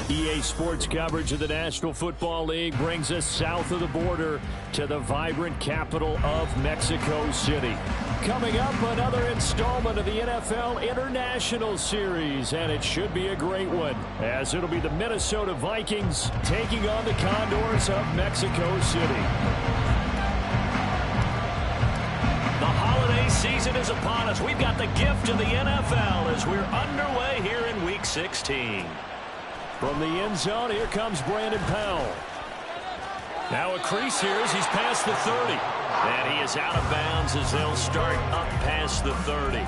EA Sports coverage of the National Football League brings us south of the border to the vibrant capital of Mexico City. Coming up, another installment of the NFL International Series, and it should be a great one, as it'll be the Minnesota Vikings taking on the Condors of Mexico City. The holiday season is upon us. We've got the gift of the NFL as we're underway here in Week 16. From the end zone, here comes Brandon Powell. Now a crease here as he's past the 30. And he is out of bounds as they'll start up past the 30.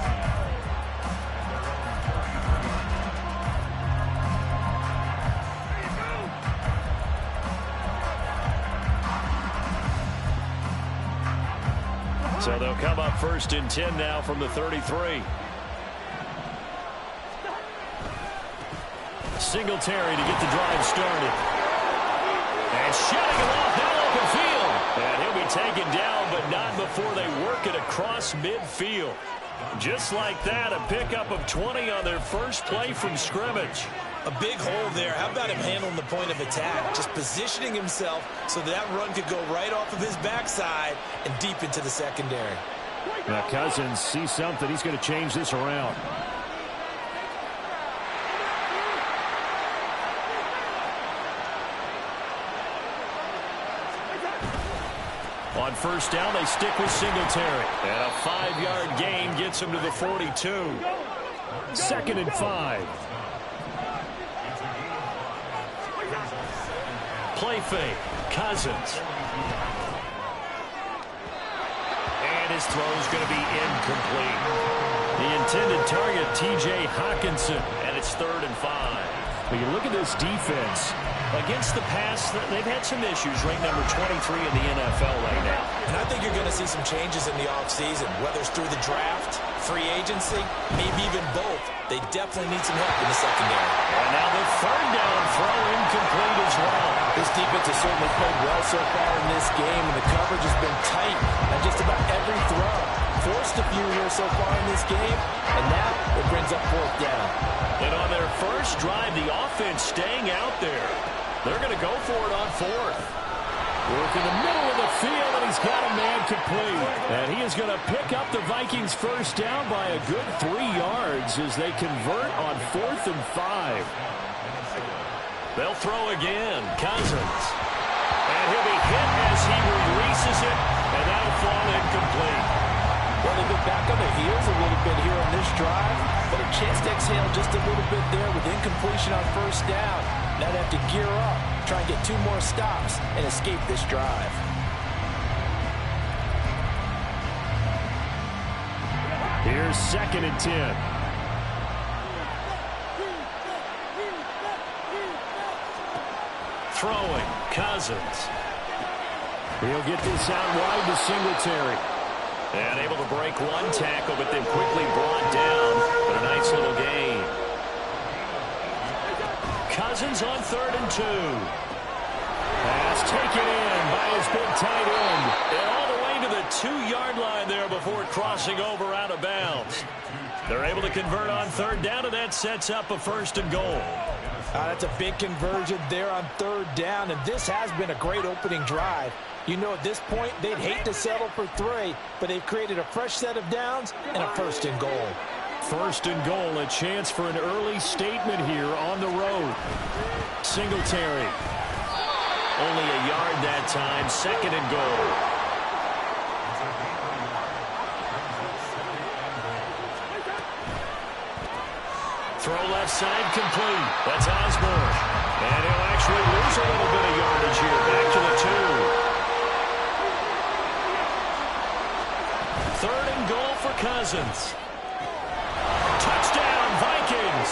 So they'll come up 1st and 10 now from the 33. Singletary to get the drive started. And shutting him off down open field. And he'll be taken down, but not before they work it across midfield. Just like that, a pickup of 20 on their first play from scrimmage. A big hole there. How about him handling the point of attack? Just positioning himself so that run could go right off of his backside and deep into the secondary. Now Cousins sees something. He's going to change this around. On 1st down, they stick with Singletary. And a 5-yard gain gets him to the 42. 2nd and 5. Play fake. Cousins. And his throw's going to be incomplete. The intended target, T.J. Hawkinson. And it's 3rd and 5. When you look at this defense, against the pass, they've had some issues, ranked number 23 in the NFL right now. And I think you're going to see some changes in the offseason, whether it's through the draft, free agency, maybe even both. They definitely need some help in the secondary. And now the 3rd down throw incomplete as well. This defense has certainly played well so far in this game, and the coverage has been tight on just about every throw. Forced a few here so far in this game, and now it brings up 4th down. And on their first drive, the offense staying out there. They're going to go for it on 4th. Work in the middle of the field, and he's got a man complete. And he is going to pick up the Vikings' 1st down by a good 3 yards as they convert on 4th and 5. They'll throw again. Cousins. And he'll be hit as he releases it, and that'll fall incomplete. Well, they've been back on their heels a little bit here on this drive, but a chance to exhale just a little bit there with incompletion on 1st down. Now they have to gear up, try and get 2 more stops, and escape this drive. Here's 2nd and 10. Throwing, Cousins. He'll get this out wide to Singletary. And able to break 1 tackle, but then quickly brought down. But a nice little gain. Cousins on 3rd and 2. Pass taken in by his big tight end. And all the way to the 2-yard line there before crossing over out of bounds. They're able to convert on 3rd down, and that sets up a 1st and goal. That's a big conversion there on 3rd down, and this has been a great opening drive. You know, at this point, they'd hate to settle for 3, but they've created a fresh set of downs and a 1st and goal. 1st and goal, a chance for an early statement here on the road. Singletary. Only a yard that time, 2nd and goal. Throw left side complete. That's Osborne. And he'll actually lose a little bit of yardage here. Back to the 2. 3rd and goal for Cousins. Touchdown, Vikings.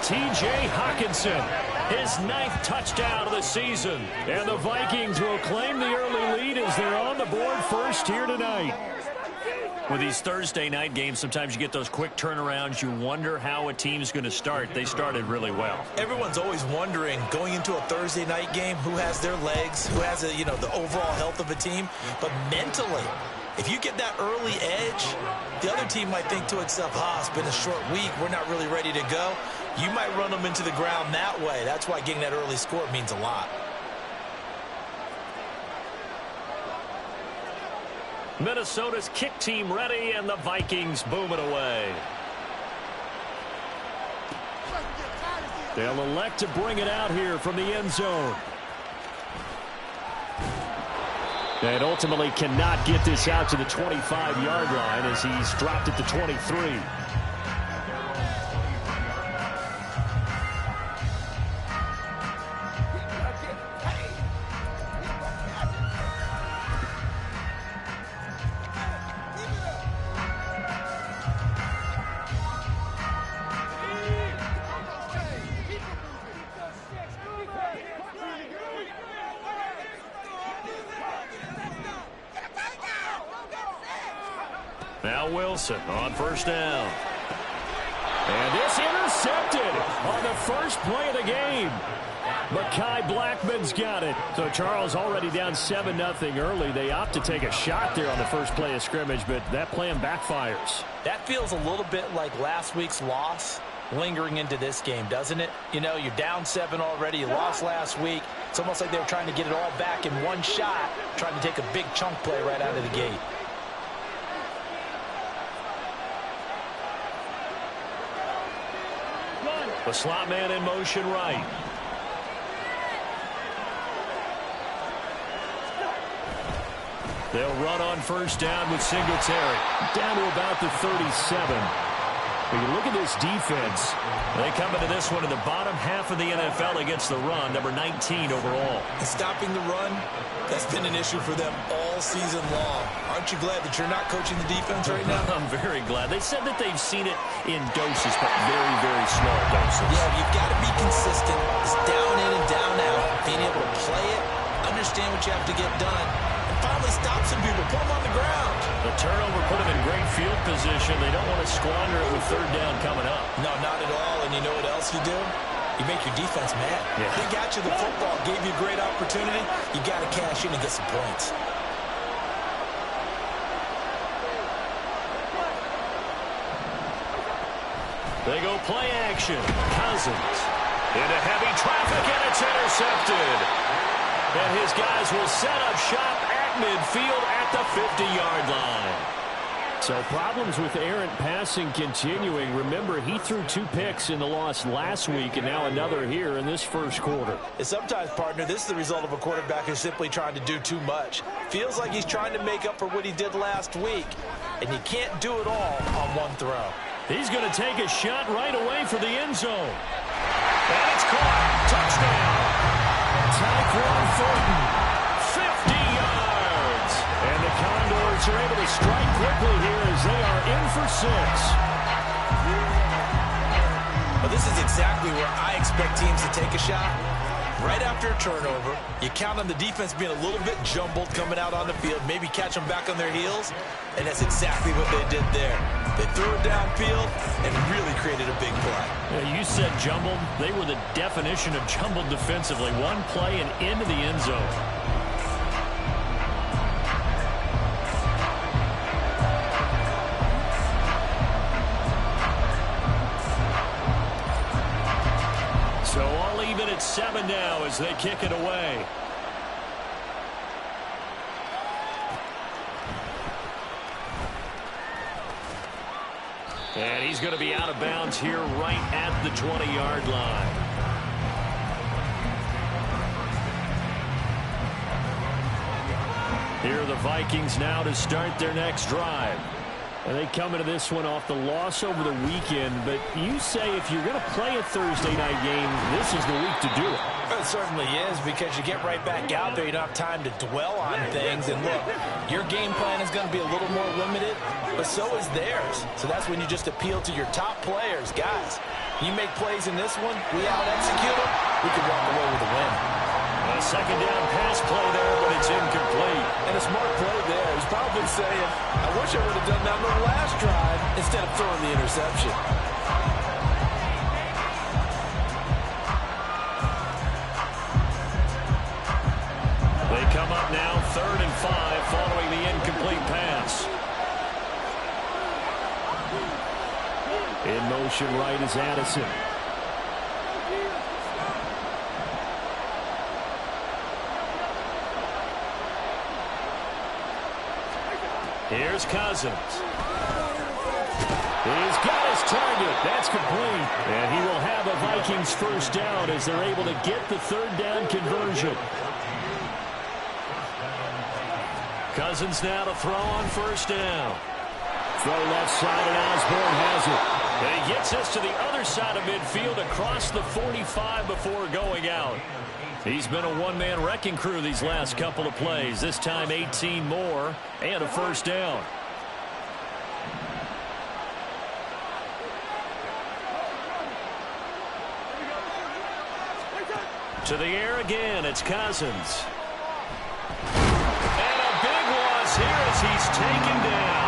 T.J. Hockenson, his 9th touchdown of the season. And the Vikings will claim the early lead as they're on the board first here tonight. With these Thursday night games, sometimes you get those quick turnarounds. You wonder how a team's going to start. They started really well. Everyone's always wondering, going into a Thursday night game, who has their legs, who has the overall health of a team. But mentally, if you get that early edge, the other team might think to itself, it's been a short week, we're not really ready to go. You might run them into the ground that way. That's why getting that early score means a lot. Minnesota's kick team ready, and the Vikings boom it away. They'll elect to bring it out here from the end zone. And ultimately cannot get this out to the 25-yard line as he's dropped at the 23. Now Wilson on 1st down. And this intercepted on the first play of the game. Mekhi Blackman's got it. So Charles already down 7-0 early. They opt to take a shot there on the first play of scrimmage, but that plan backfires. That feels a little bit like last week's loss lingering into this game, doesn't it? You know, you're down 7 already. You lost last week. It's almost like they were trying to get it all back in one shot, trying to take a big chunk play right out of the gate. The slot man in motion right. They'll run on 1st down with Singletary. Down to about the 37. When you look at this defense, they come into this one in the bottom half of the NFL against the run, number 19 overall. And stopping the run, that's been an issue for them all season long. Aren't you glad that you're not coaching the defense right now? I'm very glad. They said that they've seen it in doses, but very, very small doses. Yeah, you've got to be consistent. It's down in and down out. Being able to play it, understand what you have to get done, and finally stop some people, put them on the ground. The turnover put them in great field position. They don't want to squander it with 3rd down coming up. No, not at all. And you know what else you do? You make your defense mad. Yeah. They got you the football, gave you a great opportunity. You got to cash in and get some points. They go play action. Cousins into heavy traffic, and it's intercepted. And his guys will set up shop at midfield at the 50-yard line. So problems with errant passing continuing. Remember, he threw 2 picks in the loss last week, and now another here in this first quarter. And sometimes, partner, this is the result of a quarterback who's simply trying to do too much. Feels like he's trying to make up for what he did last week, and you can't do it all on one throw. He's going to take a shot right away for the end zone. And it's caught. Touchdown. Tyquan Thornton, 50 yards. And the Condors are able to strike quickly here as they are in for 6. Well, this is exactly where I expect teams to take a shot. Right after a turnover, you count on the defense being a little bit jumbled coming out on the field, maybe catch them back on their heels, and that's exactly what they did there. They threw it downfield and really created a big play. Yeah, you said jumbled. They were the definition of jumbled defensively. One play and into the end zone. So all even at 7 now as they kick it away. And he's going to be out of bounds here right at the 20-yard line. Here are the Vikings now to start their next drive. And they come into this one off the loss over the weekend, but you say if you're going to play a Thursday night game, this is the week to do it. It certainly is, because you get right back out there. You don't have time to dwell on things. And look, your game plan is going to be a little more limited, but so is theirs. So that's when you just appeal to your top players. Guys, you make plays in this one, we out-execute them, we can walk away with a win. A second down pass play there, but it's incomplete. And a smart play there. He's probably saying, I wish I would have done that on the last drive instead of throwing the interception. They come up now 3rd and 5 following the incomplete pass. In motion right is Addison. Here's Cousins. He's got his target. That's complete. And he will have a Vikings first down as they're able to get the 3rd down conversion. Cousins now to throw on 1st down. Throw left side, and Osborne has it. And he gets this to the other side of midfield across the 45 before going out. He's been a one-man wrecking crew these last couple of plays. This time 18 more and a 1st down. To the air again, it's Cousins. And a big loss here as he's taken down.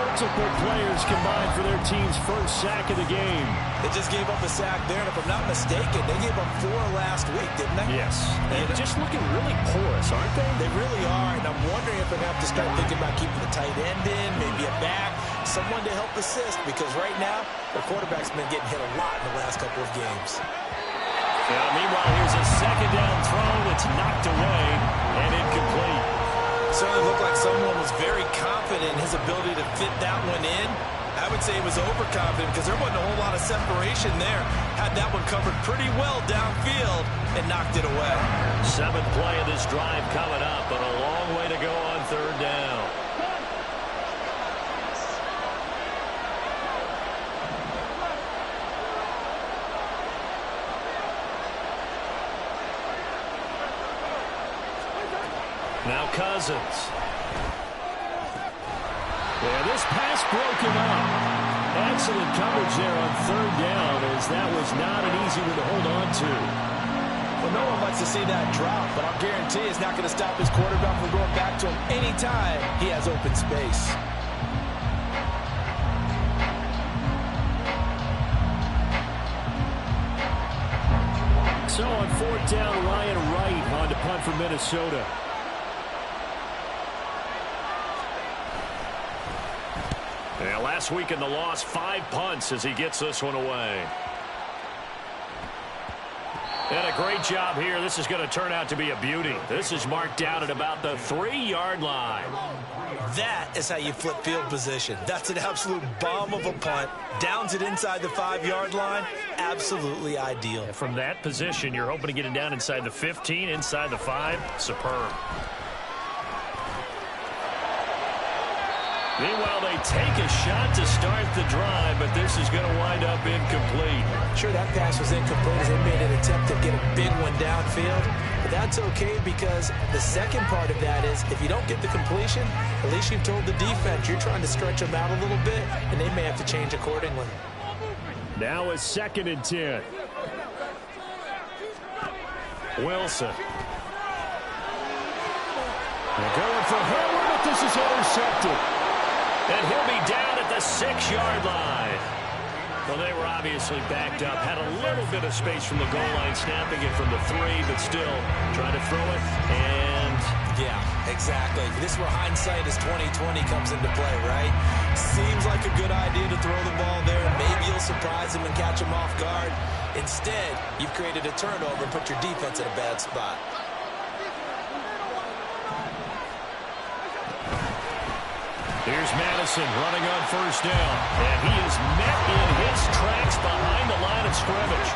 Multiple players combined for their team's first sack of the game. They just gave up a sack there, and if I'm not mistaken, they gave up 4 last week, didn't they? Yes. And just looking really porous, aren't they? They really are, and I'm wondering if they're going to have to start thinking about keeping the tight end in, maybe a back, someone to help assist, because right now, their quarterback's been getting hit a lot in the last couple of games. Meanwhile, here's a 2nd down throw that's knocked away and incomplete. Certainly looked like someone was very confident in his ability to fit that one in. I would say he was overconfident because there wasn't a whole lot of separation there. Had that one covered pretty well downfield and knocked it away. 7th play of this drive coming up, but a long way to go on 3rd down. Now Cousins. Yeah, this pass broken up. Excellent coverage there on 3rd down, as that was not an easy one to hold on to. Well, no one likes to see that drop, but I'll guarantee it's not going to stop his quarterback from going back to him anytime he has open space. So on 4th down, Ryan Wright on to punt for Minnesota. Yeah, last week in the loss, 5 punts as he gets this one away. And a great job here. This is going to turn out to be a beauty. This is marked down at about the 3-yard line. That is how you flip field position. That's an absolute bomb of a punt. Downs it inside the 5-yard line. Absolutely ideal. And from that position, you're hoping to get it down inside the 15, inside the 5. Superb. Meanwhile, they take a shot to start the drive, but this is going to wind up incomplete. Sure, that pass was incomplete as they made an attempt to get a big one downfield. But that's okay, because the second part of that is if you don't get the completion, at least you've told the defense you're trying to stretch them out a little bit, and they may have to change accordingly. Now a 2nd and 10. Wilson. They're going for Hayward, but this is intercepted. And he'll be down at the 6-yard line. Well, they were obviously backed up. Had a little bit of space from the goal line, snapping it from the 3, but still trying to throw it. And yeah, exactly. This is where hindsight is 20/20 comes into play, right? Seems like a good idea to throw the ball there. Maybe you'll surprise him and catch him off guard. Instead, you've created a turnover and put your defense in a bad spot. Here's Madison running on 1st down. And he is met in his tracks behind the line of scrimmage.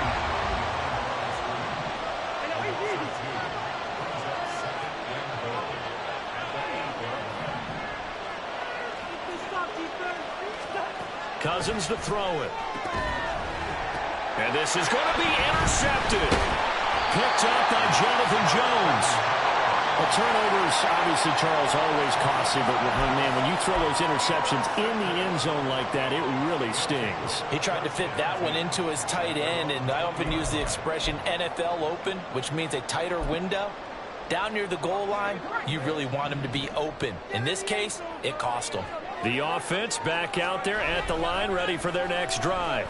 Cousins to throw it. And this is going to be intercepted. Picked up by Jonathan Jones. Well, turnovers, obviously, Charles, always costly, but man, when you throw those interceptions in the end zone like that, it really stings. He tried to fit that one into his tight end, and I often use the expression NFL open, which means a tighter window. Down near the goal line, you really want him to be open. In this case, it cost him. The offense back out there at the line, ready for their next drive.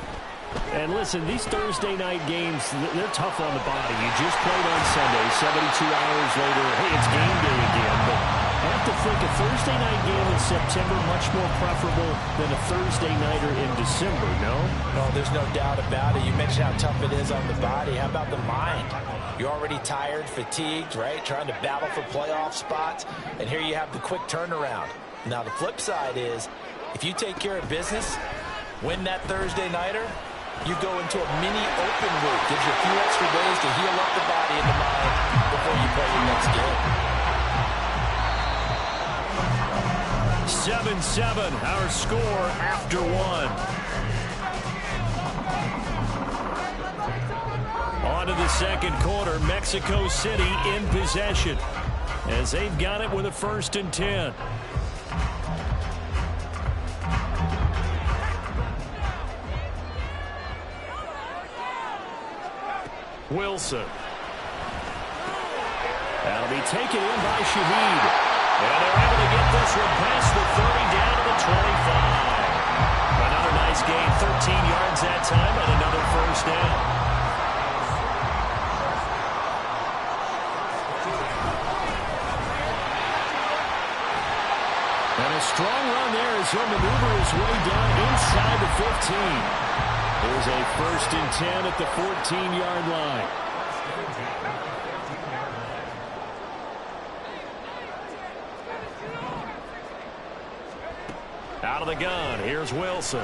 And listen, these Thursday night games, they're tough on the body. You just played on Sunday, 72 hours later, hey, it's game day again. But I have to think a Thursday night game in September much more preferable than a Thursday nighter in December, no? No, there's no doubt about it. You mentioned how tough it is on the body. How about the mind? You're already tired, fatigued, right? Trying to battle for playoff spots. And here you have the quick turnaround. Now, the flip side is, if you take care of business, win that Thursday nighter, you go into a mini open week. Gives you a few extra days to heal up the body and the mind before you play your next game. 7-7, our score after one. On to the second quarter, Mexico City in possession as they've got it with a 1st and 10. Wilson. That'll be taken in by Shaheed. And they're able to get this one past the 30 down to the 25. Another nice gain, 13 yards that time, and another 1st down. And a strong run there as he'll maneuver his way down inside the 15. Here's a 1st and 10 at the 14-yard line. Out of the gun, here's Wilson.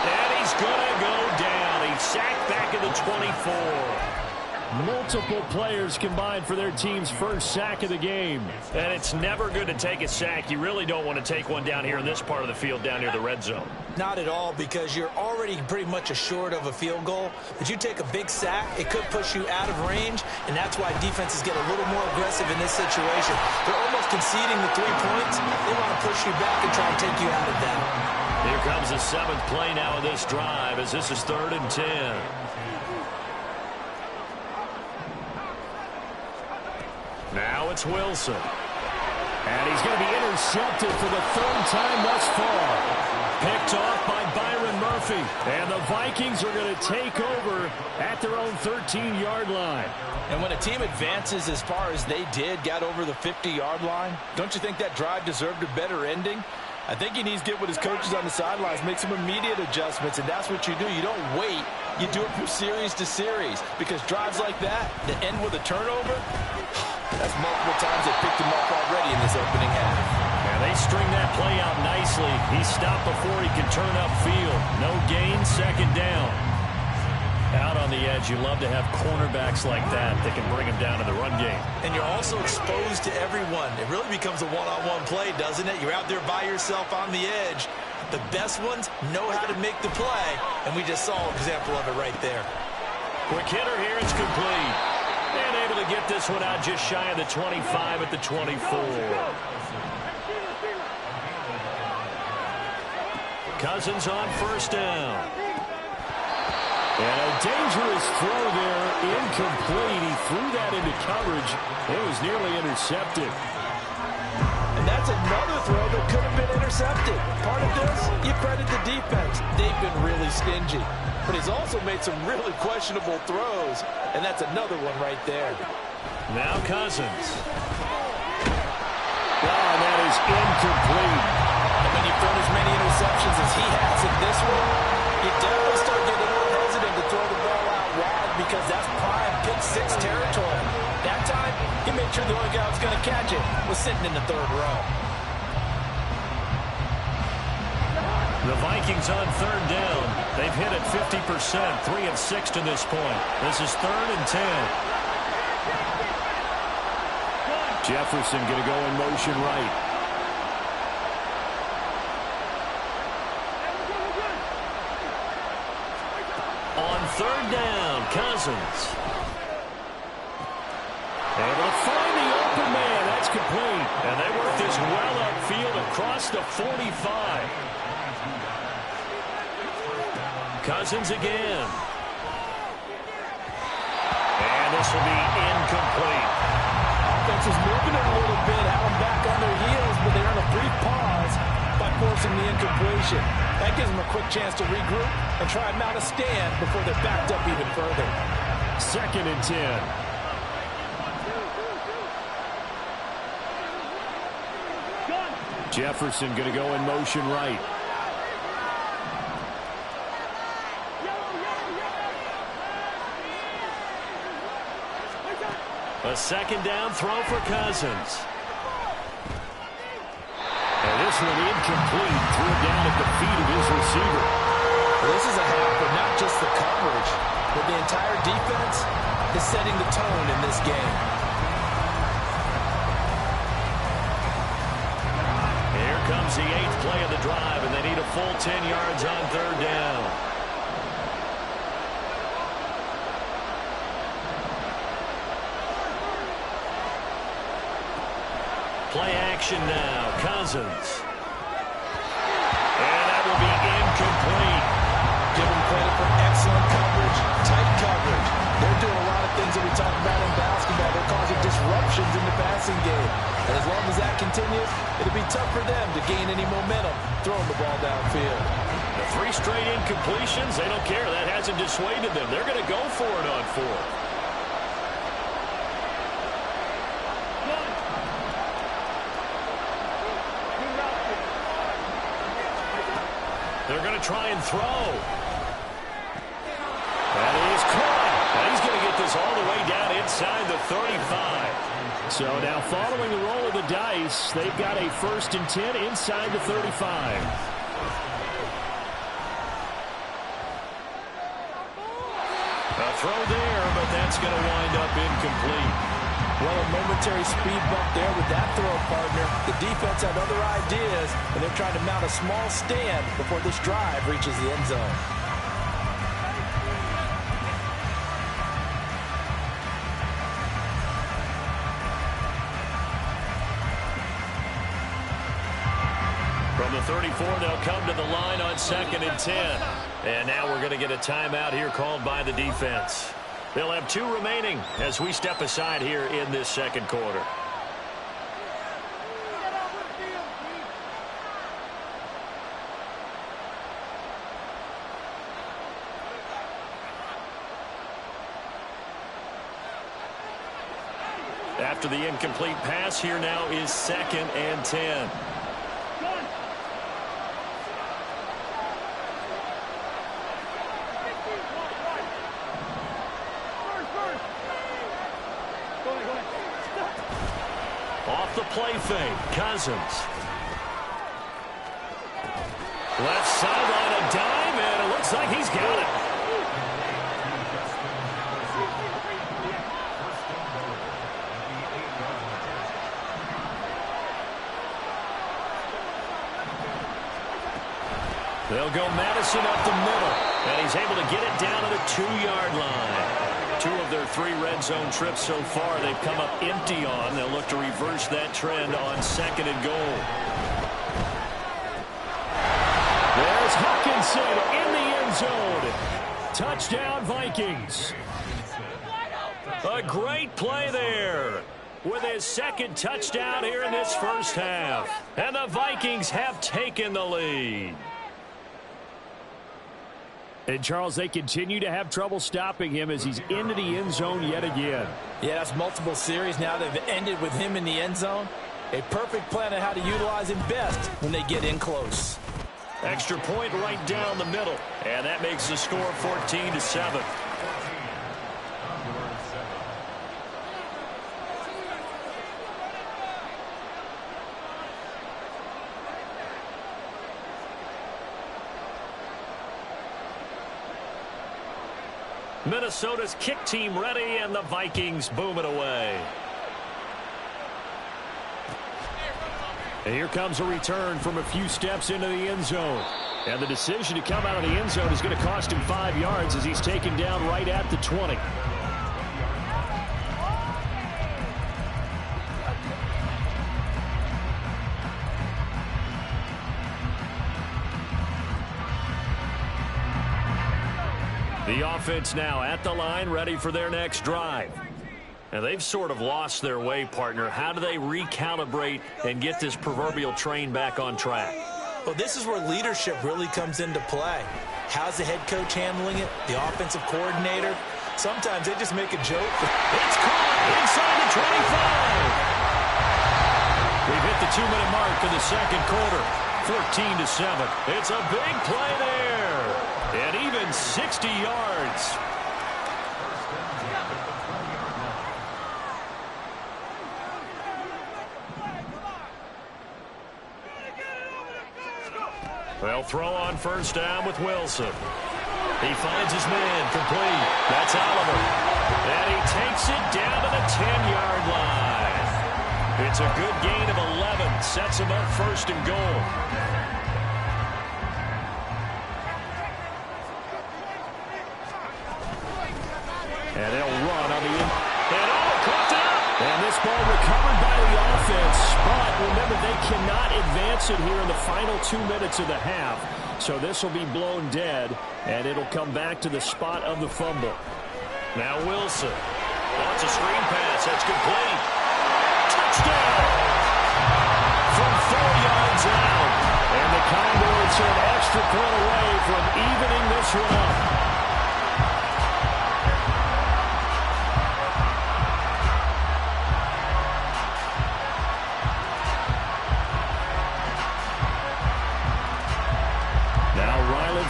And he's going to go down. He's sacked back at the 24. Multiple players combined for their team's 1st sack of the game. And it's never good to take a sack. You really don't want to take one down here in this part of the field down near the red zone. Not at all, because you're already pretty much assured of a field goal. But you take a big sack, it could push you out of range, and that's why defenses get a little more aggressive in this situation. They're almost conceding the 3 points. They want to push you back and try and take you out of that. Here comes the 7th play now of this drive as this is 3rd and 10. Now it's Wilson. And he's going to be intercepted for the 3rd time thus far. Picked off by Byron Murphy. And the Vikings are going to take over at their own 13-yard line. And when a team advances as far as they did, got over the 50-yard line, don't you think that drive deserved a better ending? I think he needs to get with his coaches on the sidelines, make some immediate adjustments, and that's what you do. You don't wait. You do it from series to series, because drives like that end with a turnover, that's multiple times they picked him up already in this opening half. And they string that play out nicely. He stopped before he could turn upfield. No gain, 2nd down. Out on the edge, you love to have cornerbacks like that can bring him down in the run game. And you're also exposed to everyone. It really becomes a one-on-one play, doesn't it? You're out there by yourself on the edge. The best ones know how to make the play, and we just saw an example of it right there. Quick hitter here, it's complete. And able to get this one out just shy of the 25 at the 24. Cousins on 1st down. And a dangerous throw there, incomplete. He threw that into coverage. It was nearly intercepted. And that's another throw that could have been intercepted. Part of this, you credit the defense. They've been really stingy. But he's also made some really questionable throws. And that's another one right there. Now Cousins. Oh, that is incomplete. And when you've thrown as many interceptions as he has in this one, you definitely start getting a little hesitant to throw the ball out wide, because that's prime pick-6 territory. That time, he made sure the only guy who was going to catch it was sitting in the 3rd row. The Vikings on 3rd down. They've hit it 50%, 3 of 6 to this point. This is 3rd and 10. Jefferson going to go in motion right. third down, Cousins. Able to find the open man. That's complete. And they work this well upfield across the 45. Cousins again. And this will be incomplete. Offense is moving it a little bit, have them back on their heels, but they earn a brief pause by forcing the incompletion. That gives them a quick chance to regroup and try and mount a stand before they're backed up even further. 2nd and 10. Jefferson going to go in motion right. A 2nd down throw for Cousins. And this one incomplete. Threw it down at the feet of his receiver. Well, this is a half, but not just the coverage, but the entire defense is setting the tone in this game. Here comes the 8th play of the drive, and they need a full 10 yards on 3rd down. Play action now. Cousins. And that will be incomplete. Give them credit for excellent coverage, tight coverage. They're doing a lot of things that we talk about in basketball. They're causing disruptions in the passing game. And as long as that continues, it'll be tough for them to gain any momentum throwing the ball downfield. The 3 straight incompletions, they don't care. That hasn't dissuaded them. They're going to go for it on 4th. They're going to try and throw. That is caught. And he's going to get this all the way down inside the 35. So now following the roll of the dice, they've got a 1st and 10 inside the 35. A throw there, but that's going to wind up incomplete. Well, a momentary speed bump there with that throw, partner. The defense had other ideas, and they're trying to mount a small stand before this drive reaches the end zone. From the 34, they'll come to the line on 2nd and 10. And now we're going to get a timeout here called by the defense. They'll have 2 remaining as we step aside here in this 2nd quarter. After the incomplete pass, here now is 2nd and 10. Off the play fake, Cousins. Left sideline, a dime, and it looks like he's got it. They'll go Madison up the middle, and he's able to get it down to the 2-yard line. 2 of their 3 red zone trips so far they've come up empty on. They'll look to reverse that trend on 2nd and goal. There's Hawkinson in the end zone. Touchdown, Vikings. A great play there with his 2nd touchdown here in this first half. And the Vikings have taken the lead. And, Charles, they continue to have trouble stopping him as he's into the end zone yet again. Yeah, that's multiple series now. They've ended with him in the end zone. A perfect plan on how to utilize him best when they get in close. Extra point right down the middle. And that makes the score 14-7. Minnesota's kick team ready, and the Vikings boom it away. And here comes a return from a few steps into the end zone. And the decision to come out of the end zone is going to cost him 5 yards as he's taken down right at the 20. The offense now at the line, ready for their next drive. Now, they've sort of lost their way, partner. How do they recalibrate and get this proverbial train back on track? Well, this is where leadership really comes into play. How's the head coach handling it? The offensive coordinator? Sometimes they just make a joke. It's caught inside the 25. We've hit the 2-minute mark in the second quarter. 14-7. It's a big play there. And even 60 yards. They'll throw on first down with Wilson. He finds his man complete. That's Oliver. And he takes it down to the 10-yard line. It's a good gain of 11. Sets him up first and goal. And they'll run on the end. And caught it up. And this ball recovered by the offense. But remember, they cannot advance it here in the final 2 minutes of the half. So this will be blown dead, and it'll come back to the spot of the fumble. Now Wilson. Oh, it's a screen pass. That's complete. Touchdown! From 4 yards out. And the Condors are an extra point away from evening this one up.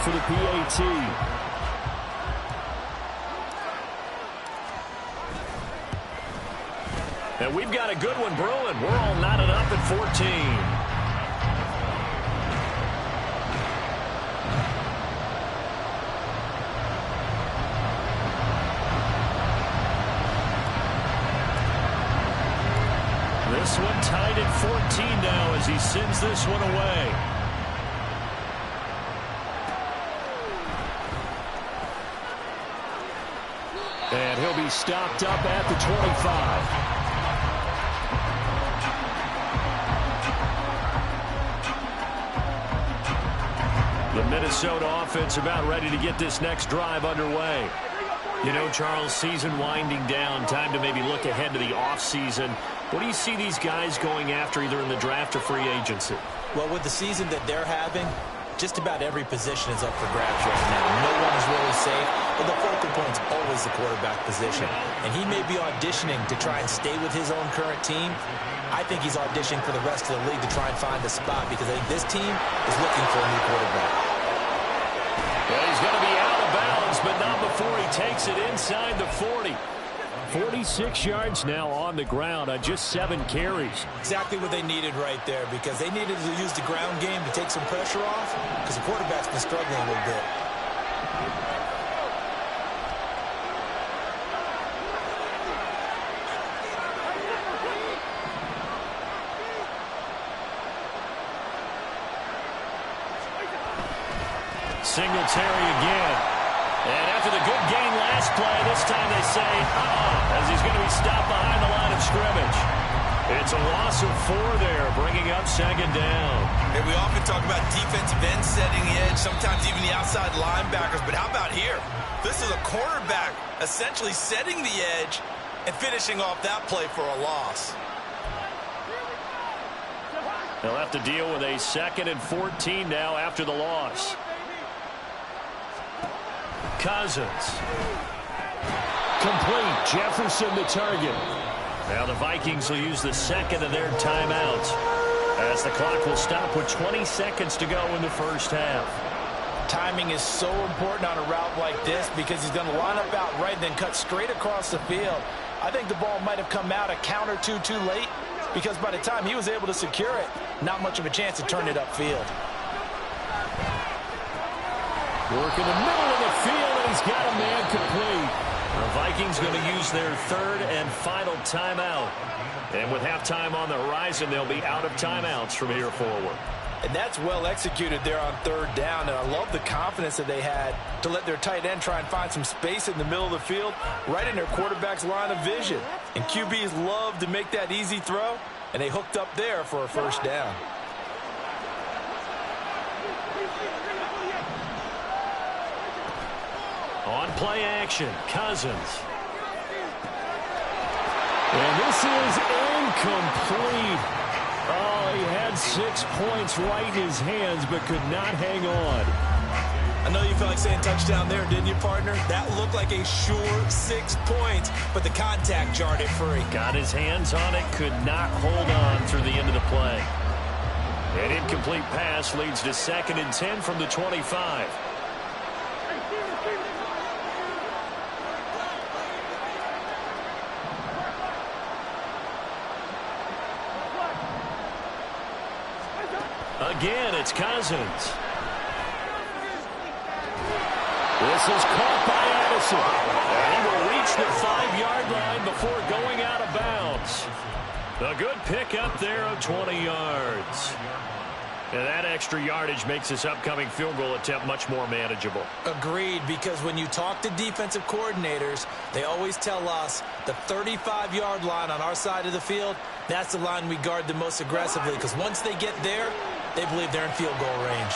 For the PAT. And we've got a good one brewing. We're all knotted up at 14. This one tied at 14 now as he sends this one away. And he'll be stopped up at the 25. The Minnesota offense about ready to get this next drive underway. You know, Charles, season winding down, time to maybe look ahead to the offseason. What do you see these guys going after either in the draft or free agency? Well, with the season that they're having, just about every position is up for grabs right now. No one is really safe, but the focal point's always the quarterback position. And he may be auditioning to try and stay with his own current team. I think he's auditioning for the rest of the league to try and find a spot because I think this team is looking for a new quarterback. Well, he's going to be out of bounds, but not before he takes it inside the 40. 46 yards now on the ground on just 7 carries. Exactly what they needed right there because they needed to use the ground game to take some pressure off because the quarterback's been struggling a little bit. Singletary again. And after the good gain last play, this time they say, as he's going to be stopped behind the line of scrimmage. It's a loss of 4 there, bringing up second down. And we often talk about defensive ends setting the edge, sometimes even the outside linebackers. But how about here? This is a cornerback essentially setting the edge and finishing off that play for a loss. They'll have to deal with a 2nd and 14 now after the loss. Cousins. Complete. Jefferson the target. Now the Vikings will use the 2nd of their timeouts as the clock will stop with 20 seconds to go in the first half. Timing is so important on a route like this because he's going to line up out right and then cut straight across the field. I think the ball might have come out a count or two too late because by the time he was able to secure it, not much of a chance to turn it upfield. Work in the middle of the field, and he's got a man complete. The Vikings going to use their third and final timeout. And with halftime on the horizon, they'll be out of timeouts from here forward. And that's well executed there on third down. And I love the confidence that they had to let their tight end try and find some space in the middle of the field, right in their quarterback's line of vision. And QBs love to make that easy throw, and they hooked up there for a first down. On play action, Cousins. And this is incomplete. Oh, he had 6 points right in his hands, but could not hang on. I know you felt like saying touchdown there, didn't you, partner? That looked like a sure 6 points, but the contact jarred it free. Got his hands on it, could not hold on through the end of the play. An incomplete pass leads to 2nd and 10 from the 25. Again, it's Cousins. This is caught by Addison. And he will reach the 5-yard line before going out of bounds. A good pickup there of 20 yards. And that extra yardage makes this upcoming field goal attempt much more manageable. Agreed, because when you talk to defensive coordinators, they always tell us the 35-yard line on our side of the field, that's the line we guard the most aggressively, because once they get there, they believe they're in field goal range.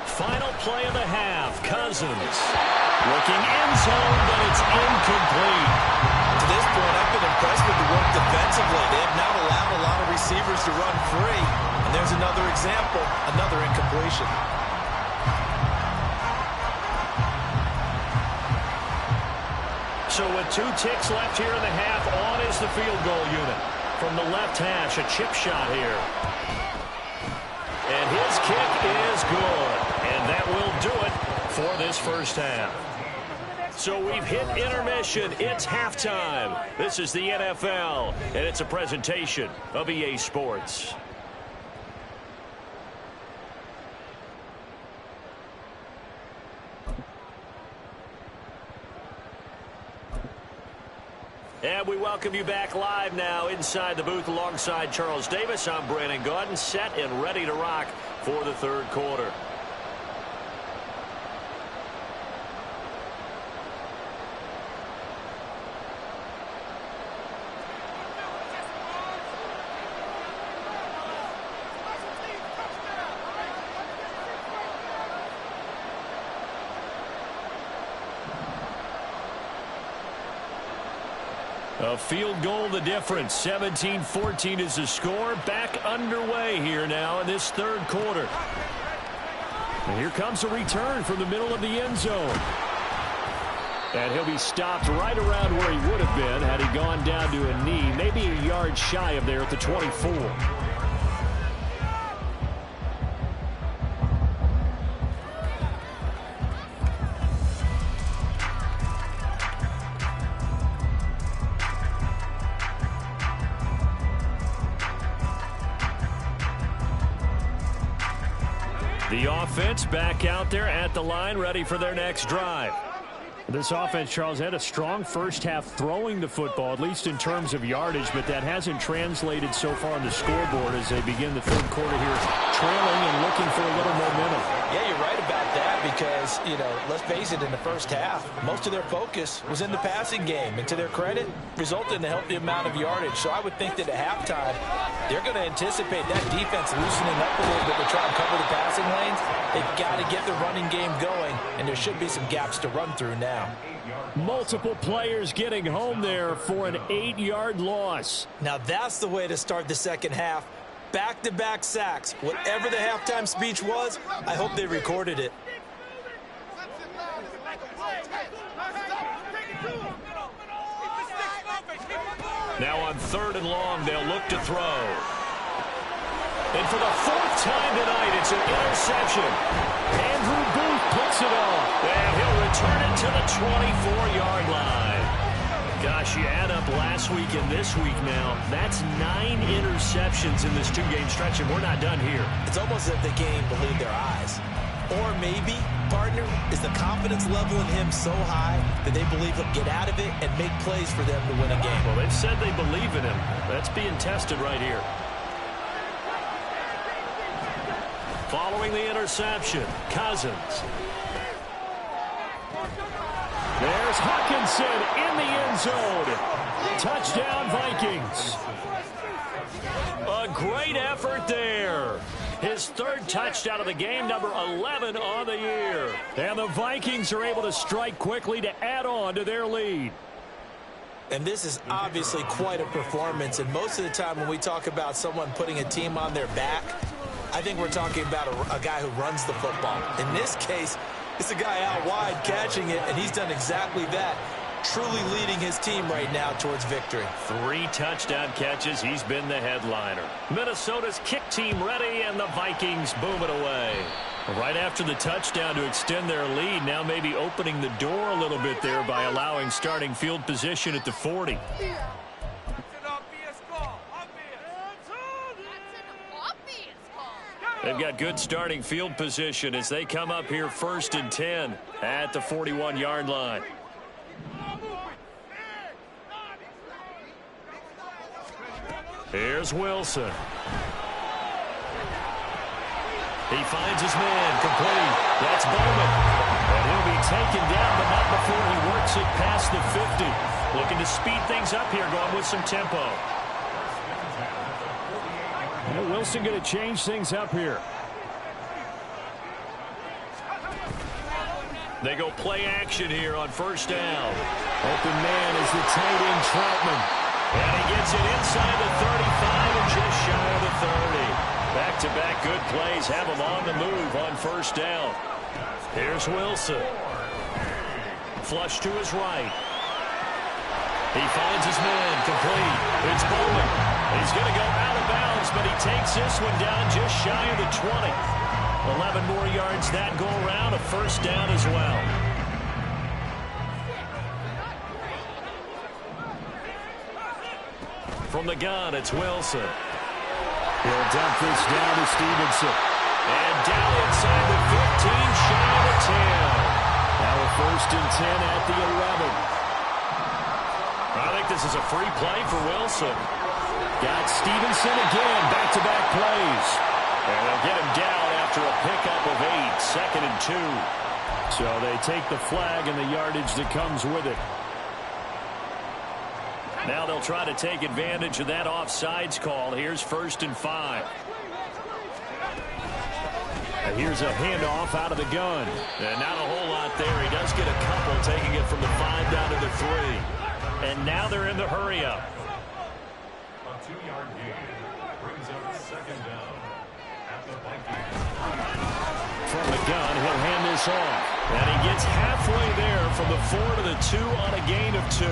Final play of the half, Cousins. Looking end zone, but it's incomplete. To this point, I've been impressed with the work defensively. They have not allowed a lot of receivers to run free. And there's another example, another incompletion. So with 2 ticks left here in the half, on is the field goal unit. From the left hash, a chip shot here. And his kick is good. And that will do it for this first half. So we've hit intermission. It's halftime. This is the NFL, and it's a presentation of EA Sports. And we welcome you back live now inside the booth alongside Charles Davis. I'm Brandon Gaudin, set and ready to rock for the third quarter. A field goal the difference. 17-14 is the score. Back underway here now in this third quarter. And here comes a return from the middle of the end zone. And he'll be stopped right around where he would have been had he gone down to a knee. Maybe a yard shy of there at the 24. The offense back out there at the line, ready for their next drive. This offense, Charles, had a strong first half throwing the football, at least in terms of yardage, but that hasn't translated so far on the scoreboard as they begin the third quarter here, trailing and looking for a little momentum. Yeah, you're right about that because, let's face it, in the first half, most of their focus was in the passing game. And to their credit, resulted in a healthy amount of yardage. So I would think that at halftime, they're going to anticipate that defense loosening up a little bit to try and cover the passing lanes. They've got to get the running game going, and there should be some gaps to run through now. Multiple players getting home there for an 8-yard loss. Now that's the way to start the second half. Back-to-back sacks. Whatever the halftime speech was, I hope they recorded it. Now on 3rd and long, they'll look to throw. And for the 4th time tonight, it's an interception. Andrew Booth puts it off. And he'll return it to the 24-yard line. Gosh, you add up last week and this week now, that's 9 interceptions in this 2-game stretch, and we're not done here. It's almost as if they can't even believe their eyes. Or maybe, partner, is the confidence level in him so high that they believe he'll get out of it and make plays for them to win a game. Well, they've said they believe in him. That's being tested right here. Following the interception, Cousins. There's Hawkinson in the end zone. Touchdown, Vikings. A great effort there. His 3rd touchdown of the game, number 11 on the year. And the Vikings are able to strike quickly to add on to their lead. And this is obviously quite a performance. And most of the time when we talk about someone putting a team on their back, I think we're talking about a guy who runs the football. In this case, it's a guy out wide catching it, and he's done exactly that, truly leading his team right now towards victory. 3 touchdown catches. He's been the headliner. Minnesota's kick team ready, and the Vikings boom it away. Right after the touchdown to extend their lead, now maybe opening the door a little bit there by allowing starting field position at the 40. They've got good starting field position as they come up here 1st and 10 at the 41-yard line. Here's Wilson. He finds his man, complete. That's Bowman. And he'll be taken down, but not before he works it past the 50. Looking to speed things up here, going with some tempo. And Wilson going to change things up here. They go play action here on 1st down. Open man is the tight end Troutman. And he gets it inside the 35 and just shy of the 30. Back-to-back good plays have him on the move on 1st down. Here's Wilson. Flush to his right. He finds his man, complete. It's Bowman. He's going to go out of bounds, but he takes this one down just shy of the 20. 11 more yards that go around, a 1st down as well. From the gun, it's Wilson. He'll dump this down to Stevenson. And down inside the 15, shy of the 10. Now a 1st and 10 at the 11. I think this is a free play for Wilson. Got Stevenson again, back-to-back plays. And they'll get him down after a pickup of 8, 2nd and 2. So they take the flag and the yardage that comes with it. Now they'll try to take advantage of that offsides call. Here's 1st and 5. And here's a handoff out of the gun. And not a whole lot there. He does get a couple, taking it from the 5 down to the 3. And now they're in the hurry-up. A 2-yard gain brings up 2nd down at the Vikings. From the gun, he'll hand this off. And he gets halfway there from the 4 to the 2 on a gain of 2.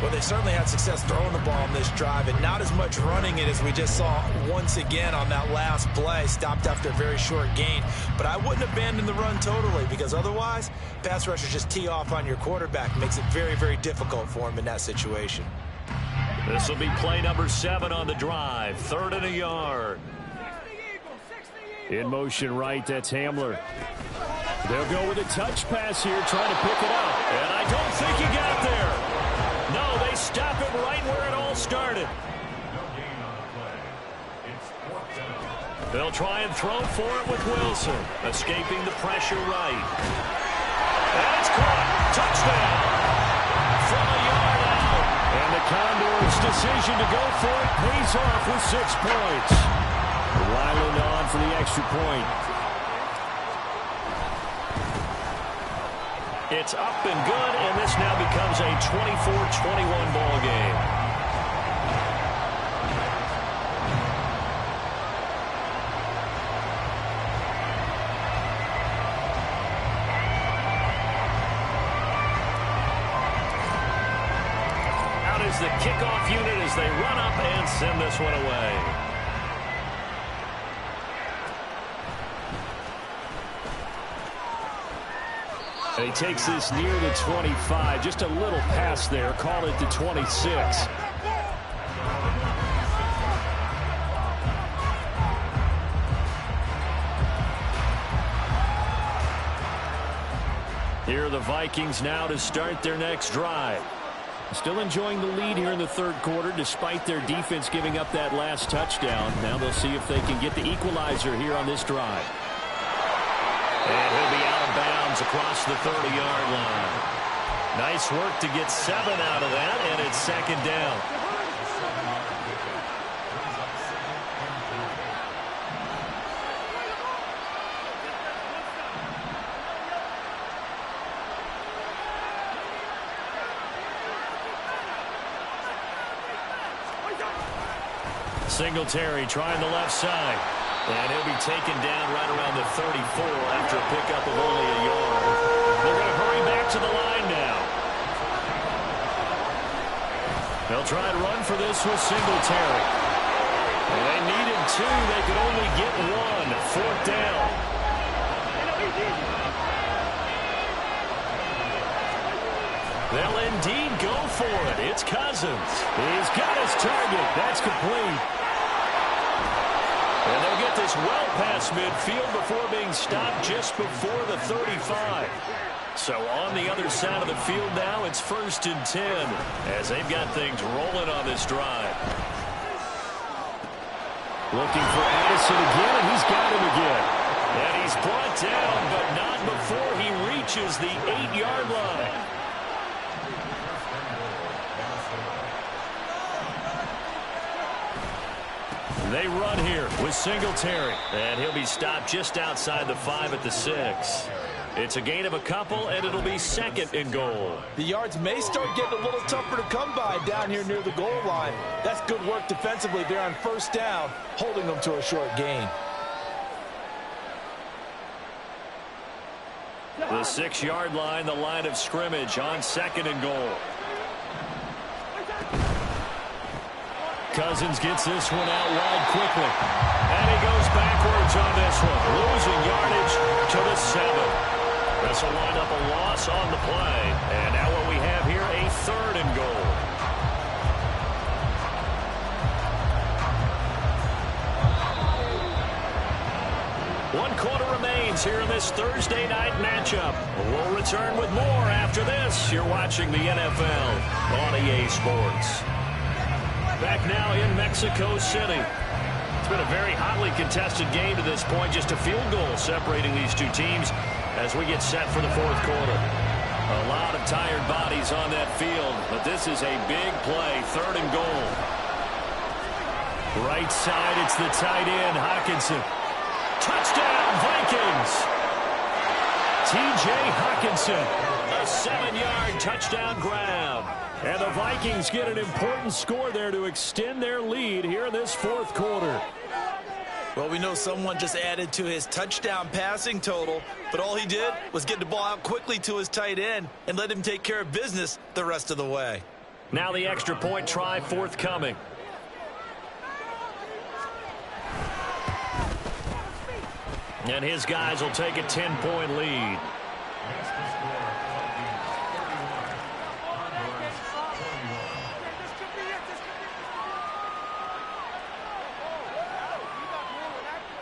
Well, they certainly had success throwing the ball in this drive, and not as much running it as we just saw once again on that last play. Stopped after a very short gain. But I wouldn't abandon the run totally, because otherwise, pass rushers just tee off on your quarterback. Makes it very, very difficult for him in that situation. This will be play number 7 on the drive. 3rd and a yard. In motion right, that's Hamler. They'll go with a touch pass here, trying to pick it up. And I don't think he got there. No, they stop it right where it all started. No gain on the play. It's 4th down. They'll try and throw for it with Wilson. Escaping the pressure right. And it's caught. Touchdown. From a yard out. And the Condors' decision to go for it pays off with 6 points. Ryland on for the extra point. It's up and good, and this now becomes a 24-21 ball game. Out is the kickoff unit as they run up and send this one away. He takes this near the 25. Just a little pass there. Call it the 26. Here are the Vikings now to start their next drive. Still enjoying the lead here in the third quarter despite their defense giving up that last touchdown. Now they'll see if they can get the equalizer here on this drive. And he'll be out of bounds across the 30-yard line. Nice work to get 7 out of that, and it's second down. Singletary trying the left side. And he'll be taken down right around the 34 after a pickup of only a yard. They're going to hurry back to the line now. They'll try and run for this with Singletary. And they needed 2. They could only get 1. Fourth down. They'll indeed go for it. It's Cousins. He's got his target. That's complete. And they'll get this well past midfield before being stopped just before the 35. So on the other side of the field now, it's 1st and 10 as they've got things rolling on this drive. Looking for Addison again, and he's got him again. And he's brought down, but not before he reaches the 8-yard line. They run here with Singletary. And he'll be stopped just outside the 5 at the 6. It's a gain of a couple, and it'll be 2nd and goal. The yards may start getting a little tougher to come by down here near the goal line. That's good work defensively there on 1st down, holding them to a short gain. The 6-yard line, the line of scrimmage on 2nd and goal. Cousins gets this one out wide quickly. And he goes backwards on this one, losing yardage to the 7. This will wind up a loss on the play. And now what we have here, a 3rd and goal. One quarter remains here in this Thursday night matchup. We'll return with more after this. You're watching the NFL on EA Sports. Back now in Mexico City. It's been a very hotly contested game to this point. Just a field goal separating these two teams as we get set for the 4th quarter. A lot of tired bodies on that field, but this is a big play. 3rd and goal. Right side, it's the tight end, Hockenson. Touchdown, Vikings! T.J. Hockenson, a 7-yard touchdown grab. And the Vikings get an important score there to extend their lead here in this 4th quarter. Well, we know someone just added to his touchdown passing total, but all he did was get the ball out quickly to his tight end and let him take care of business the rest of the way. Now the extra point try forthcoming. And his guys will take a 10-point lead.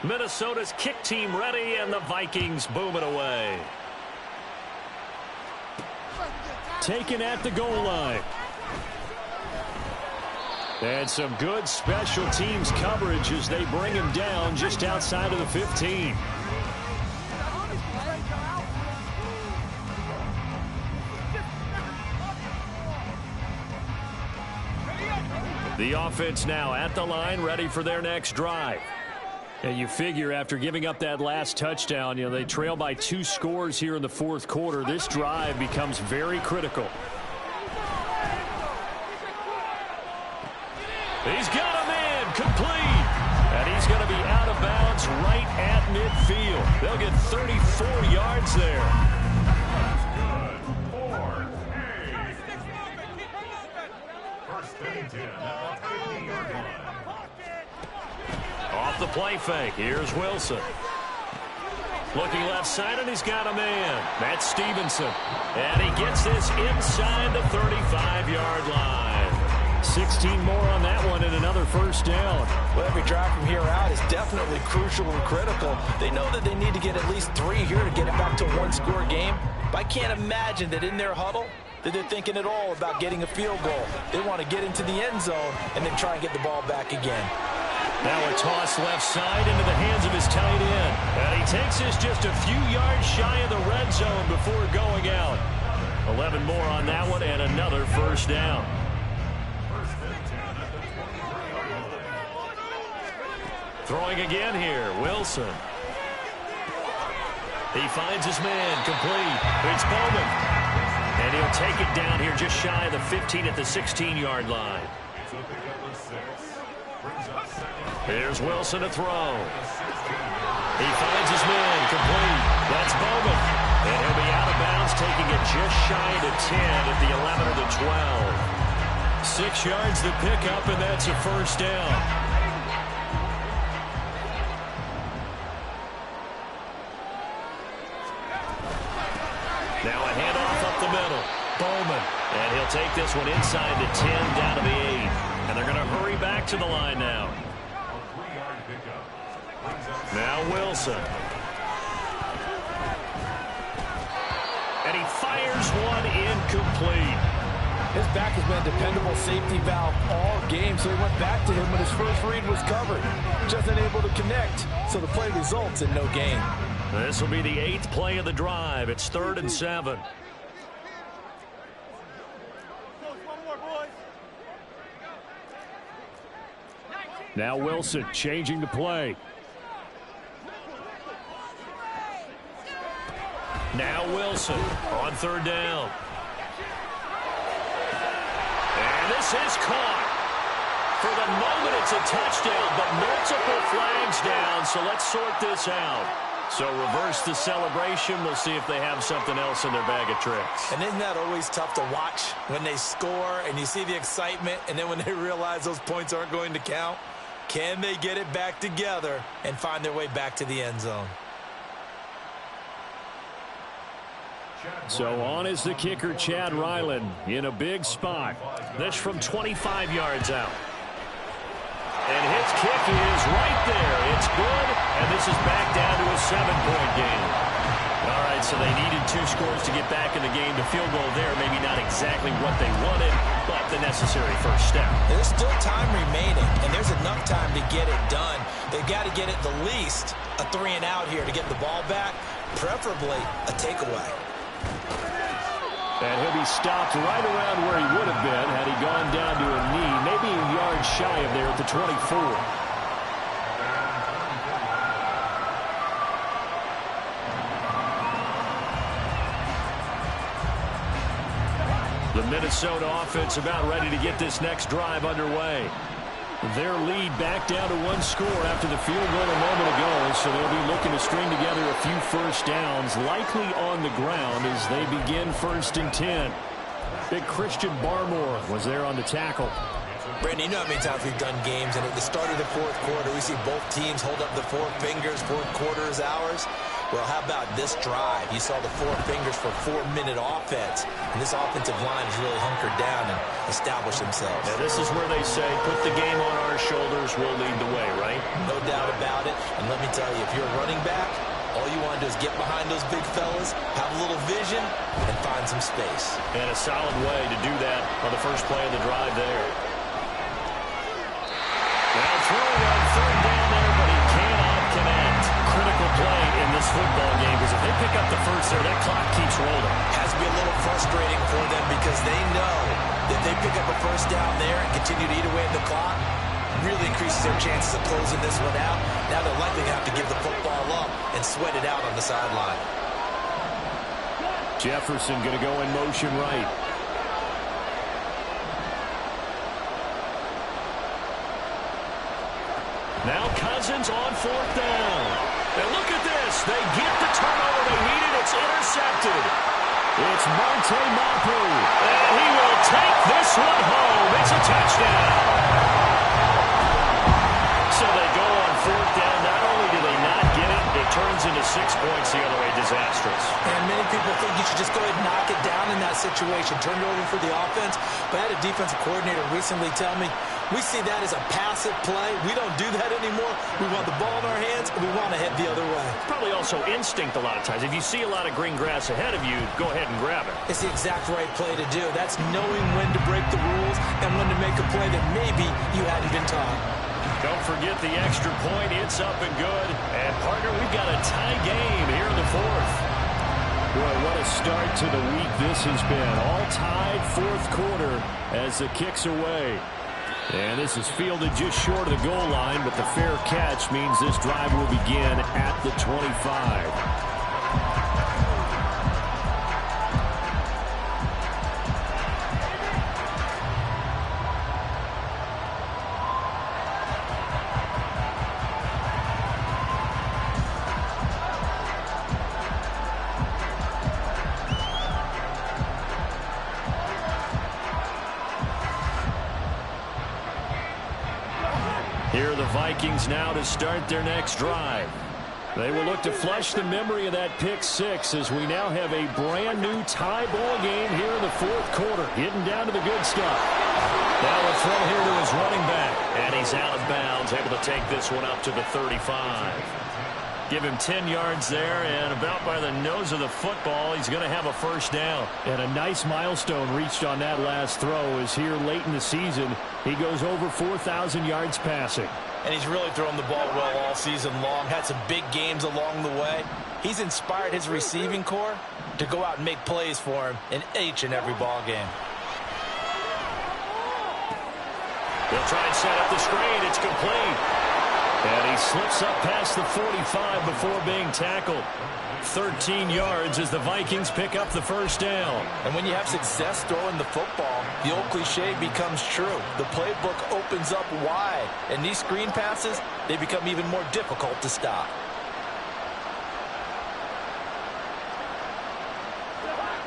Minnesota's kick team ready, and the Vikings boom it away. Taken at the goal line. And some good special teams coverage as they bring him down just outside of the 15. The offense now at the line, ready for their next drive. And you figure after giving up that last touchdown, they trail by 2 scores here in the 4th quarter. This drive becomes very critical. He's got a man complete. And he's going to be out of bounds right at midfield. They'll get 34 yards there. Off the play fake. Here's Wilson. Looking left side, and he's got a man. That's Stevenson. And he gets this inside the 35-yard line. 16 more on that one and another first down. Well, every drive from here out is definitely crucial and critical. They know that they need to get at least 3 here to get it back to a one-score game. But I can't imagine that in their huddle that they're thinking at all about getting a field goal. They want to get into the end zone and then try and get the ball back again. Now a toss left side into the hands of his tight end. And he takes this just a few yards shy of the red zone before going out. 11 more on that one and another first down. Throwing again here, Wilson. He finds his man, complete. It's Bowman. And he'll take it down here just shy of the 15 at the 16-yard line. Here's Wilson to throw. He finds his man, complete. That's Bowman. And he'll be out of bounds, taking it just shy of the 10 at the 11 or the 12. 6 yards to pick up, and that's a first down. Now a handoff up the middle. Bowman. And he'll take this one inside the 10, down to the 8. And they're going to hurry back to the line now. Now Wilson. And he fires one incomplete. His back has been a dependable safety valve all game, so he went back to him when his first read was covered. Just unable to connect, so the play results in no gain. This will be the 8th play of the drive. It's 3rd and 7. Now Wilson changing the play. Now Wilson on 3rd down. And this is caught. For the moment, it's a touchdown, but multiple flags down, so let's sort this out. So reverse the celebration. We'll see if they have something else in their bag of tricks. And isn't that always tough to watch when they score and you see the excitement, and then when they realize those points aren't going to count? Can they get it back together and find their way back to the end zone? So on is the kicker, Chad Ryland, in a big spot. This from 25 yards out. And his kick is right there. It's good, and this is back down to a 7-point game. All right, so they needed 2 scores to get back in the game. The field goal there, maybe not exactly what they wanted, but the necessary first step. There's still time remaining, and there's enough time to get it done. They've got to get at the least a 3-and-out here to get the ball back, preferably a takeaway. And he'll be stopped right around where he would have been had he gone down to a knee, maybe a yard shy of there at the 24. The Minnesota offense about ready to get this next drive underway. Their lead back down to 1 score after the field goal a moment ago, so they'll be looking to string together a few first downs, likely on the ground as they begin 1st and 10. Big Christian Barmore was there on the tackle. Brandon, you know how many times we've done games, and at the start of the 4th quarter, we see both teams hold up the 4 fingers, 4th quarter is ours. Well, how about this drive? You saw the 4 fingers for 4-minute offense, and this offensive line has really hunkered down and established themselves. Now, this is where they say, put the game on our shoulders, we'll lead the way, right? No doubt about it, and let me tell you, if you're a running back, all you want to do is get behind those big fellas, have a little vision, and find some space. And a solid way to do that on the first play of the drive there. Now throwing on 3rd down there, but he cannot connect. Critical play in this football game, because if they pick up the first there, that clock keeps rolling. Has to be a little frustrating for them because they know that if they pick up a first down there and continue to eat away at the clock, really increases their chances of closing this one out. Now they're likely going to have to give the football up and sweat it out on the sideline. Jefferson going to go in motion right. Now Cousins on 4th down. And look at this. They get the turnover they needed. It's intercepted. It's Monte Mapu. And he will take this one home. It's a touchdown. So they go on 4th down. Not only do they not get it, it turns into 6 points the other way, disastrous. And many people think you should just go ahead and knock it down in that situation, turn it over for the offense. But I had a defensive coordinator recently tell me, we see that as a passive play. We don't do that anymore. We want the ball in our hands, and we want to head the other way. Probably also instinct a lot of times. If you see a lot of green grass ahead of you, go ahead and grab it. It's the exact right play to do. That's knowing when to break the rules and when to make a play that maybe you hadn't been taught. Don't forget the extra point. It's up and good. And, partner, we've got a tie game here in the fourth. Boy, what a start to the week this has been. All tied fourth quarter as the kick's away. And this is fielded just short of the goal line, but the fair catch means this drive will begin at the 25. Here are the Vikings now to start their next drive. They will look to flush the memory of that pick six as we now have a brand new tie ball game here in the fourth quarter. Getting down to the good stuff. Now a throw here to his running back. And he's out of bounds, able to take this one up to the 35. Give him 10 yards there, and about by the nose of the football, he's going to have a first down. And a nice milestone reached on that last throw as here late in the season, he goes over 4,000 yards passing. And he's really thrown the ball well all season long. Had some big games along the way. He's inspired his receiving corps to go out and make plays for him in each and every ball game. They'll try and set up the screen. It's complete. And he slips up past the 45 before being tackled. 13 yards as the Vikings pick up the first down. And when you have success throwing the football, the old cliche becomes true. The playbook opens up wide. And these screen passes, they become even more difficult to stop.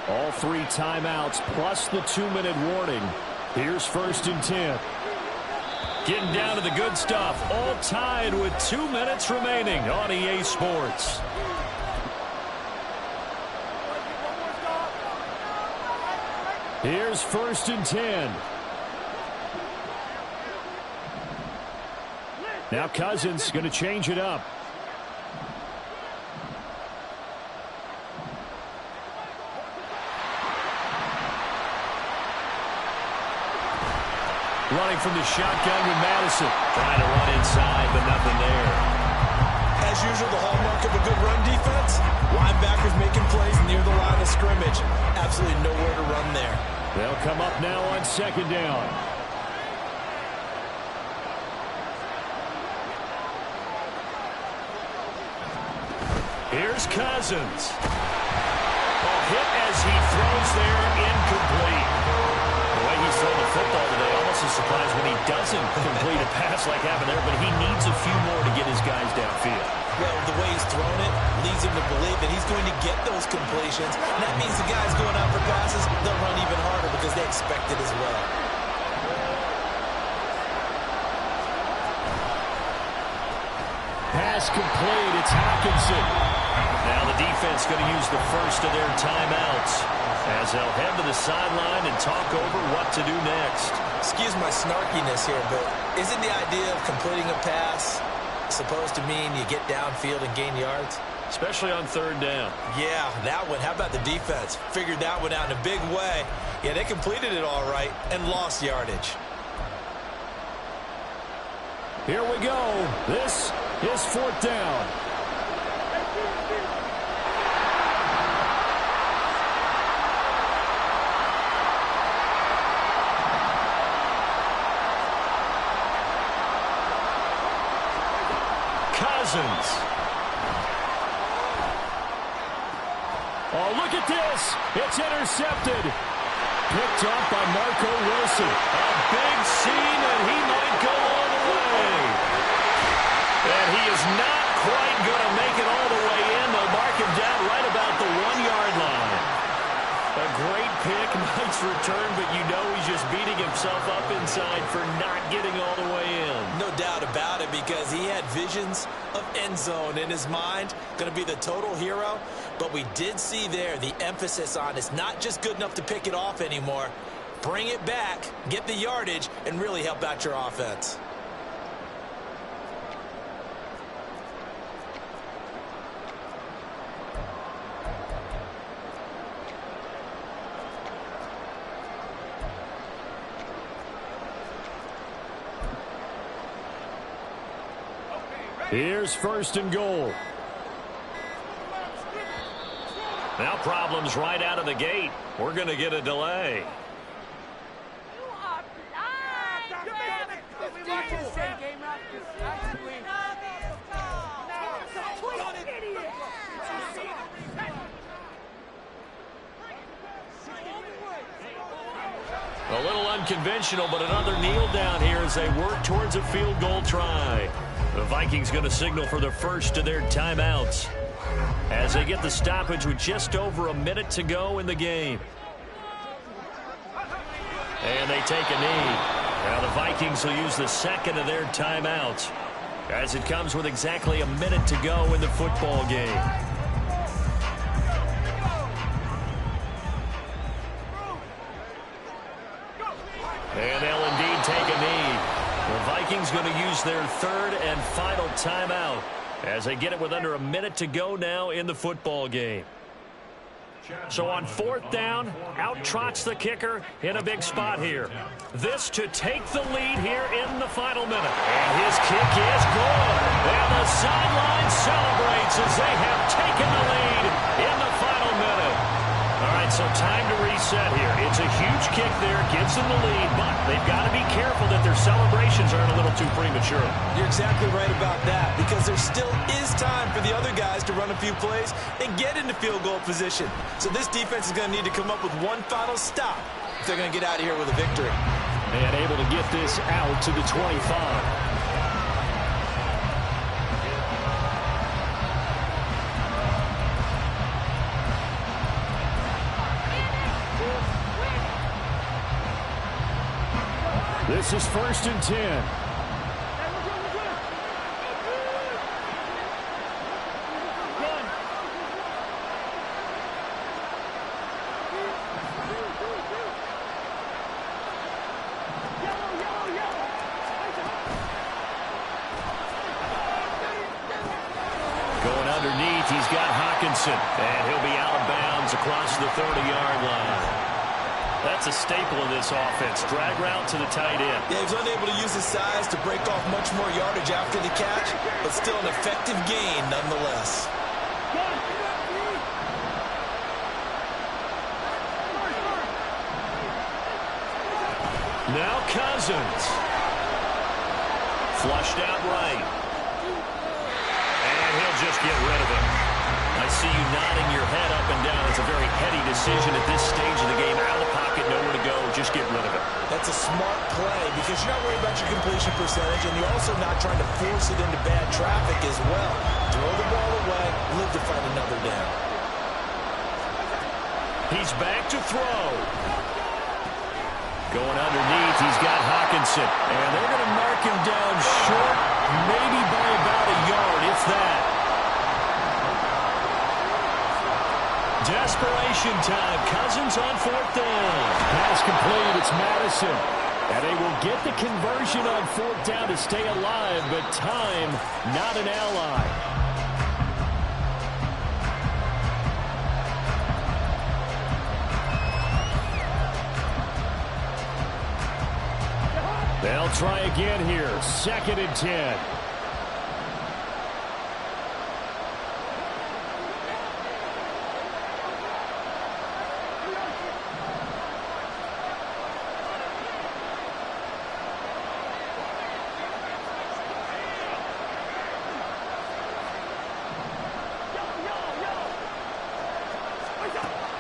All three timeouts plus the 2-minute warning. Here's 1st and 10. Getting down to the good stuff. All tied with 2 minutes remaining on EA Sports. Here's 1st and 10. Now Cousins going to change it up. Running from the shotgun with Madison. Trying to run inside, but nothing there. As usual, the hallmark of a good run defense, linebackers making plays near the line of scrimmage. Absolutely nowhere to run there. They'll come up now on 2nd down. Here's Cousins. Hit as he throws there, incomplete. The way he's thrown the football today, almost a surprise when he doesn't complete a pass like happened there, but he needs a few more to get his guys downfield. Well, the way he's thrown it leads him to believe that he's going to get those completions. And that means the guys going out for passes, they'll run even harder because they expect it as well. Pass complete. It's Hawkinson. Now the defense going to use the first of their timeouts as they'll head to the sideline and talk over what to do next. Excuse my snarkiness here, but isn't the idea of completing a pass supposed to mean you get downfield and gain yards? Especially on 3rd down. Yeah, that one. How about the defense? Figured that one out in a big way. Yeah, they completed it all right and lost yardage. Here we go. This is 4th down. Cousins. Oh, look at this. It's intercepted. Picked up by Marco Wilson. A big seam, and he might go all the way. And he is not quite going to make it all the way in. They'll mark him down right about the 1-yard line. A great pick, nice return, but you know he's just beating himself up inside for not getting all the way in. No doubt about it, because he had visions of end zone in his mind. Going to be the total hero. But we did see there the emphasis on it's not just good enough to pick it off anymore. Bring it back, get the yardage, and really help out your offense. Here's first and goal. Now problems right out of the gate. We're going to get a delay. A little unconventional, but another kneel down here as they work towards a field goal try. The Vikings going to signal for the first of their timeouts as they get the stoppage with just over a minute to go in the game. And they take a knee. Now the Vikings will use the second of their timeouts as it comes with exactly a minute to go in the football game. And they'll indeed take a knee. The Vikings going to use their third and final timeout as they get it with under a minute to go now in the football game. So on fourth down, out trots the kicker in a big spot here. This to take the lead here in the final minute. And his kick is good. And the sideline celebrates as they have taken the lead in the final minute. All right, so time to reset here. It's a huge kick there, gives them the lead, but they've got to be careful that their celebrations aren't a little too premature. You're exactly right about that, because there still is time for the other guys to run a few plays and get into field goal position. So this defense is going to need to come up with one final stop if they're going to get out of here with a victory. And able to get this out to the 25. This is first and 10. Going underneath, he's got Hawkinson, and he'll be out of bounds across the 30-yard line. That's a staple of this offense. Drag route to the tight end. Yeah, he's unable to use his size to break off much more yardage after the catch, but still an effective gain nonetheless. Now Cousins. Flushed out right. And he'll just get rid of it. I see you nodding your head up and down. It's a very heady decision at this stage of the game. Out of the pocket, nowhere to go. Just get rid of it. That's a smart play because you're not worried about your completion percentage, and you're also not trying to force it into bad traffic as well. Throw the ball away, live to find another down. He's back to throw. Going underneath, he's got Hawkinson. And they're going to mark him down short, maybe by about a yard, if that. Desperation time. Cousins on fourth down. Pass complete. It's Madison. And they will get the conversion on fourth down to stay alive, but time not an ally. They'll try again here. Second and 10.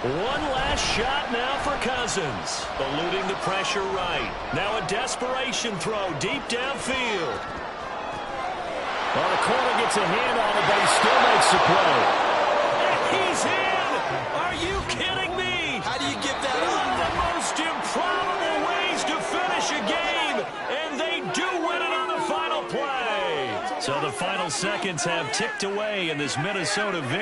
One last shot now for Cousins. Eluding the pressure right. Now a desperation throw deep downfield. Well, the corner gets a hand on it, but he still makes the play. He's in! Are you kidding me? How do you get final seconds have ticked away in this Minnesota victory.